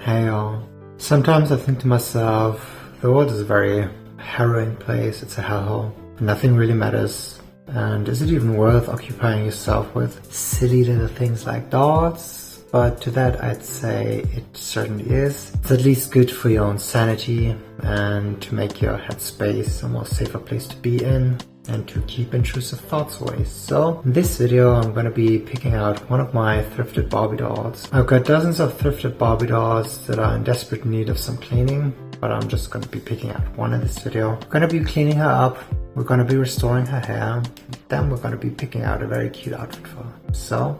Hey all. Sometimes I think to myself, the world is a very harrowing place, it's a hellhole. Nothing really matters. And is it even worth occupying yourself with silly little things like dolls? But to that I'd say it certainly is. It's at least good for your own sanity and to make your headspace a more safer place to be in and to keep intrusive thoughts away. So in this video I'm going to be picking out one of my thrifted Barbie dolls. I've got dozens of thrifted Barbie dolls that are in desperate need of some cleaning, but I'm just going to be picking out one in this video. We're going to be cleaning her up, we're going to be restoring her hair, then we're going to be picking out a very cute outfit for her. So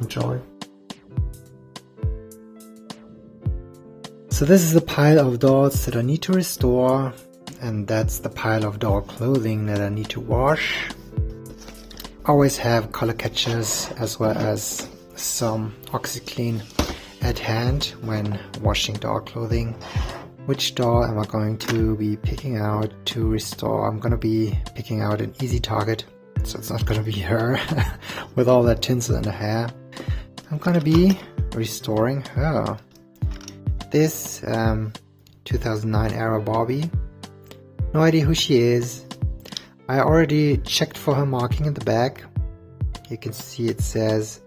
enjoy. So this is the pile of dolls that I need to restore, and that's the pile of doll clothing that I need to wash. Always have color catchers as well as some OxiClean at hand when washing doll clothing. Which doll am I going to be picking out to restore? I'm going to be picking out an easy target, so it's not going to be her with all that tinsel in her hair. I'm going to be restoring her. This 2009 era Barbie. No idea who she is. I already checked for her marking in the back. You can see it says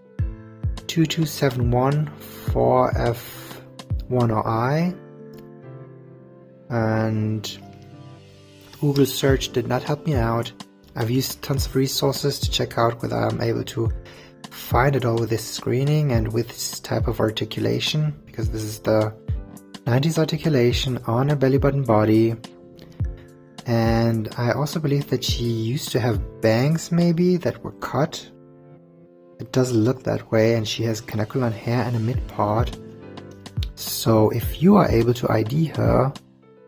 2271 4F1RI, and Google search did not help me out. I've used tons of resources to check out whether I'm able to find it all with this screening and with this type of articulation, because this is the 90s articulation on a belly button body. And I also believe that she used to have bangs maybe that were cut. It doesn't look that way, and she has canacolon hair and a mid part. So if you are able to ID her,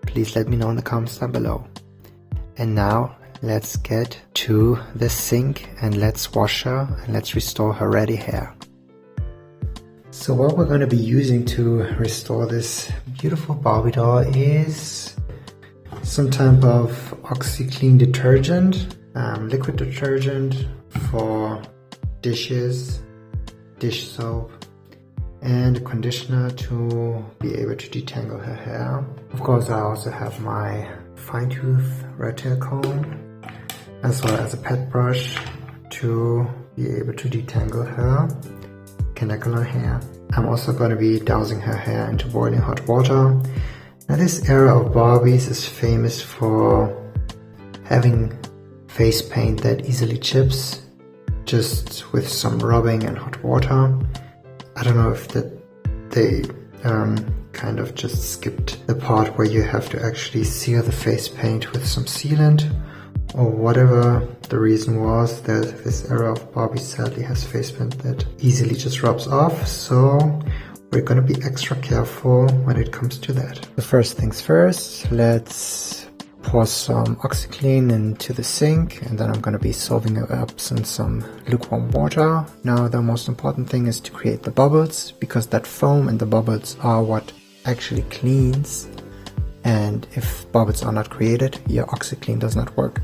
please let me know in the comments down below. And now let's get to the sink and let's wash her and let's restore her ready hair. So what we're going to be using to restore this beautiful Barbie doll is some type of OxiClean detergent, liquid detergent for dishes, dish soap, and a conditioner to be able to detangle her hair. Of course, I also have my fine tooth rat tail comb as well as a pet brush to be able to detangle her canacolon hair. I'm also going to be dousing her hair into boiling hot water. Now this era of Barbies is famous for having face paint that easily chips just with some rubbing and hot water. I don't know if they kind of just skipped the part where you have to actually seal the face paint with some sealant, or whatever the reason was that this era of Barbie sadly has face paint that easily just rubs off, so we're going to be extra careful when it comes to that. The first things first, let's pour some OxiClean into the sink, and then I'm going to be solving it up in some lukewarm water. Now the most important thing is to create the bubbles, because that foam and the bubbles are what actually cleans, and if bubbles are not created, your OxiClean does not work.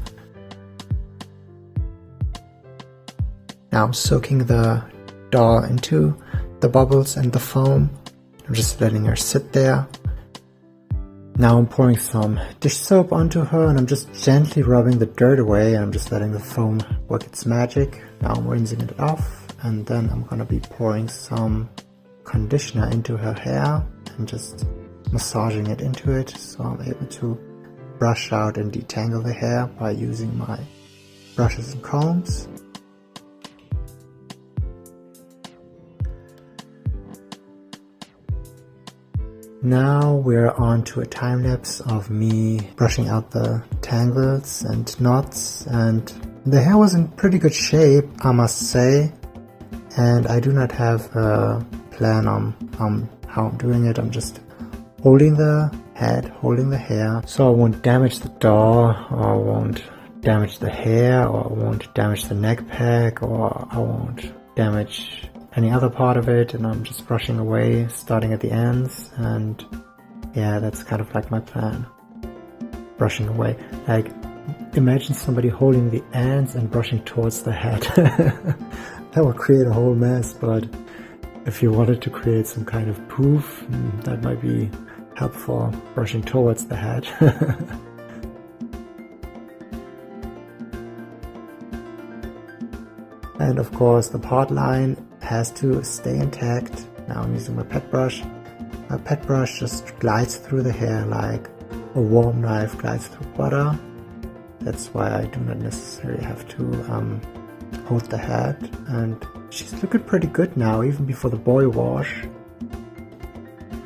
Now I'm soaking the doll into the bubbles and the foam. I'm just letting her sit there. Now I'm pouring some dish soap onto her and I'm just gently rubbing the dirt away, and I'm just letting the foam work its magic. Now I'm rinsing it off, and then I'm gonna be pouring some conditioner into her hair and just massaging it into it, so I'm able to brush out and detangle the hair by using my brushes and combs. Now we're on to a time lapse of me brushing out the tangles and knots, and the hair was in pretty good shape, I must say, and I do not have a plan on how I'm doing it. I'm just holding the head, holding the hair, so I won't damage the doll, or I won't damage the hair, or I won't damage the neck pack, or I won't damage any other part of it, and I'm just brushing away, starting at the ends, and yeah, that's kind of like my plan. Brushing away. Like, imagine somebody holding the ends and brushing towards the head. That would create a whole mess, but if you wanted to create some kind of poof, that might be helpful, brushing towards the head. And of course the part line has to stay intact. Now I'm using my pet brush. My pet brush just glides through the hair like a warm knife glides through butter. That's why I do not necessarily have to hold the head. And she's looking pretty good now, even before the boy wash.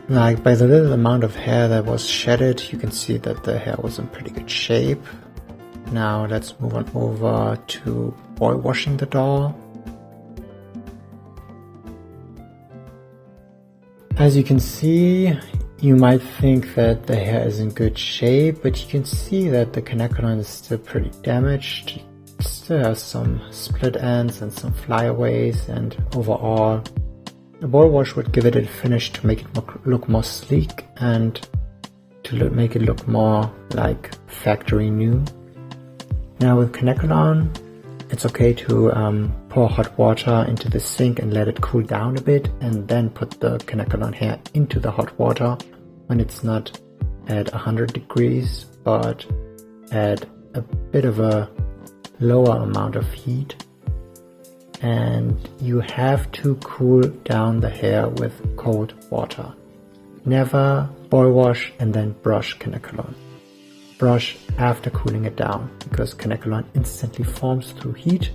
Like, by the little amount of hair that was shedded, you can see that the hair was in pretty good shape. Now let's move on over to boy washing the doll. As you can see, you might think that the hair is in good shape, but you can see that the connector line is still pretty damaged. It still has some split ends and some flyaways, and overall a boy wash would give it a finish to make it look more sleek and to make it look more like factory new. Now with Kanekalon, it's okay to pour hot water into the sink and let it cool down a bit, and then put the Kanekalon hair into the hot water when it's not at 100 degrees, but at a bit of a lower amount of heat. And you have to cool down the hair with cold water. Never boil wash and then brush Kanekalon. Brush after cooling it down, because Kanekalon instantly forms through heat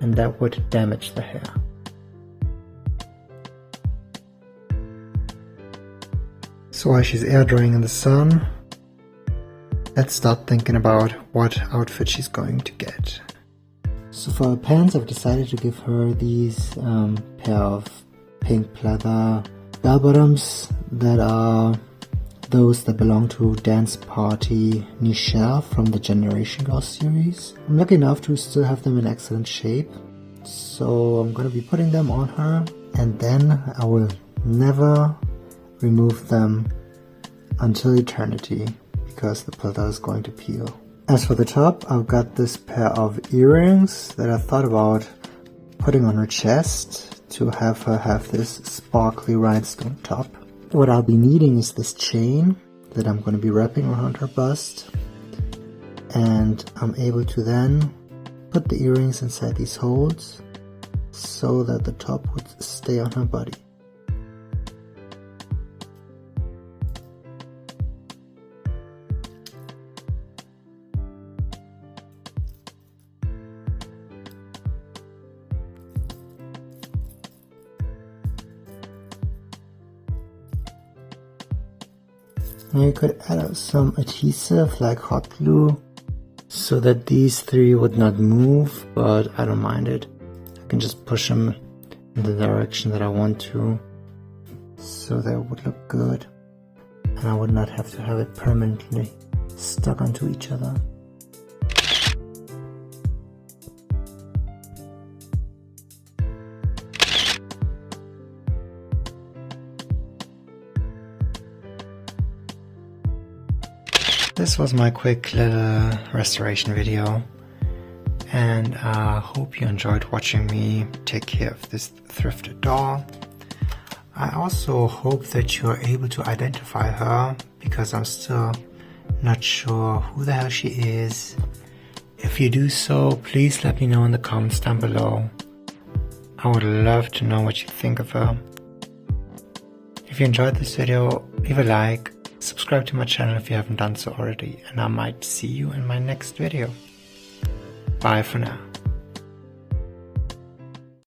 and that would damage the hair. So while she's air drying in the sun, let's start thinking about what outfit she's going to get. So for her pants, I've decided to give her these pair of pink pleather bell bottoms that are those that belong to Dance Party Nichelle from the Generation Girl series. I'm lucky enough to still have them in excellent shape, so I'm going to be putting them on her, and then I will never remove them until eternity, because the pleather is going to peel. As for the top, I've got this pair of earrings that I thought about putting on her chest to have her have this sparkly rhinestone top. What I'll be needing is this chain that I'm going to be wrapping around her bust, and I'm able to then put the earrings inside these holes so that the top would stay on her body. Now you could add some adhesive like hot glue so that these three would not move, but I don't mind it. I can just push them in the direction that I want to, so that it would look good and I would not have to have it permanently stuck onto each other. This was my quick little restoration video, and I hope you enjoyed watching me take care of this thrifted doll. I also hope that you are able to identify her, because I'm still not sure who the hell she is. If you do so, please let me know in the comments down below. I would love to know what you think of her. If you enjoyed this video, leave a like. Subscribe to my channel if you haven't done so already, and I might see you in my next video. Bye for now.